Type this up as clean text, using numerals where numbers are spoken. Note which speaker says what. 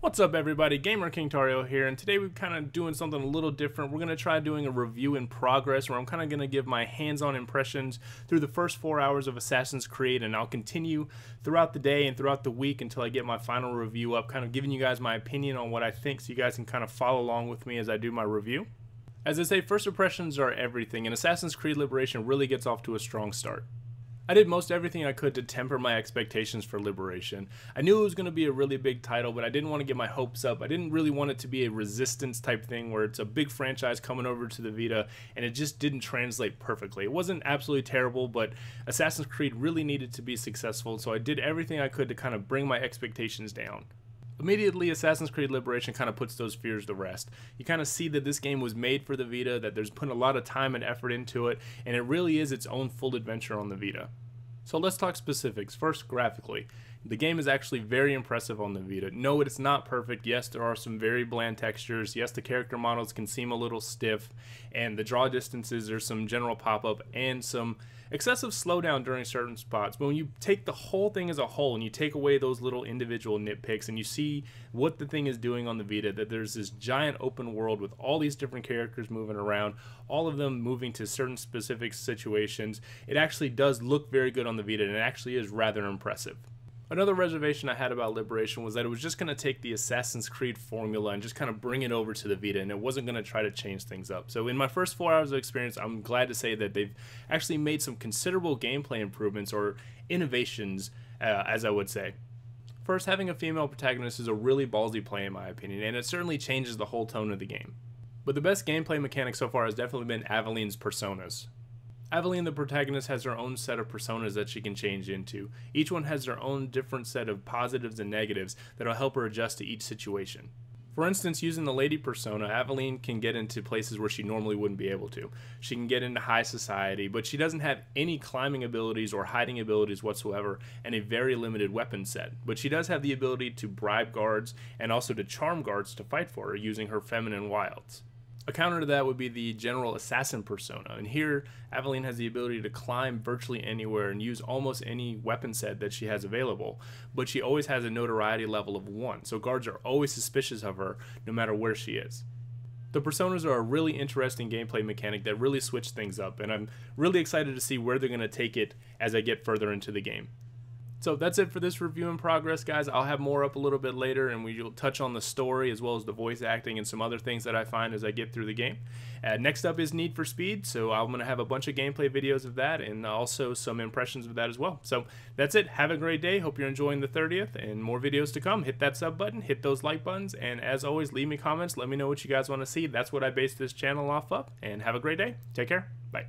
Speaker 1: What's up everybody, Gamer King Tario here, and today we're kind of doing something a little different. We're going to try doing a review in progress where I'm kind of going to give my hands-on impressions through the first 4 hours of Assassin's Creed, and I'll continue throughout the day and throughout the week until I get my final review up, kind of giving you guys my opinion on what I think so you guys can kind of follow along with me as I do my review. As I say, first impressions are everything, and Assassin's Creed Liberation really gets off to a strong start. I did most everything I could to temper my expectations for Liberation. I knew it was going to be a really big title, but I didn't want to get my hopes up. I didn't really want it to be a Resistance type thing where it's a big franchise coming over to the Vita, and it just didn't translate perfectly. It wasn't absolutely terrible, but Assassin's Creed really needed to be successful, so I did everything I could to kind of bring my expectations down. Immediately, Assassin's Creed Liberation kind of puts those fears to rest. You kind of see that this game was made for the Vita, that there's put a lot of time and effort into it, and it really is its own full adventure on the Vita. So let's talk specifics. First, graphically. The game is actually very impressive on the Vita. No, it's not perfect. Yes, there are some very bland textures. Yes, the character models can seem a little stiff, and the draw distances, there's some general pop-up and some excessive slowdown during certain spots. But when you take the whole thing as a whole and you take away those little individual nitpicks and you see what the thing is doing on the Vita, that there's this giant open world with all these different characters moving around, all of them moving to certain specific situations, it actually does look very good on the Vita, and it actually is rather impressive. Another reservation I had about Liberation was that it was just going to take the Assassin's Creed formula and just kind of bring it over to the Vita, and it wasn't going to try to change things up. So in my first 4 hours of experience, I'm glad to say that they've actually made some considerable gameplay improvements, or innovations, as I would say. First, having a female protagonist is a really ballsy play in my opinion, and it certainly changes the whole tone of the game. But the best gameplay mechanic so far has definitely been Aveline's personas. Aveline, the protagonist, has her own set of personas that she can change into. Each one has their own different set of positives and negatives that will help her adjust to each situation. For instance, using the lady persona, Aveline can get into places where she normally wouldn't be able to. She can get into high society, but she doesn't have any climbing abilities or hiding abilities whatsoever, and a very limited weapon set. But she does have the ability to bribe guards and also to charm guards to fight for her using her feminine wilds. A counter to that would be the general assassin persona, and here Aveline has the ability to climb virtually anywhere and use almost any weapon set that she has available, but she always has a notoriety level of 1, so guards are always suspicious of her no matter where she is. The personas are a really interesting gameplay mechanic that really switch things up, and I'm really excited to see where they're going to take it as I get further into the game. So that's it for this review in progress, guys. I'll have more up a little bit later, and we'll touch on the story as well as the voice acting and some other things that I find as I get through the game. Next up is Need for Speed, so I'm going to have a bunch of gameplay videos of that and also some impressions of that as well. So that's it. Have a great day. Hope you're enjoying the 30th, and more videos to come. Hit that sub button, hit those like buttons, and as always, leave me comments. Let me know what you guys want to see. That's what I base this channel off of, and have a great day. Take care. Bye.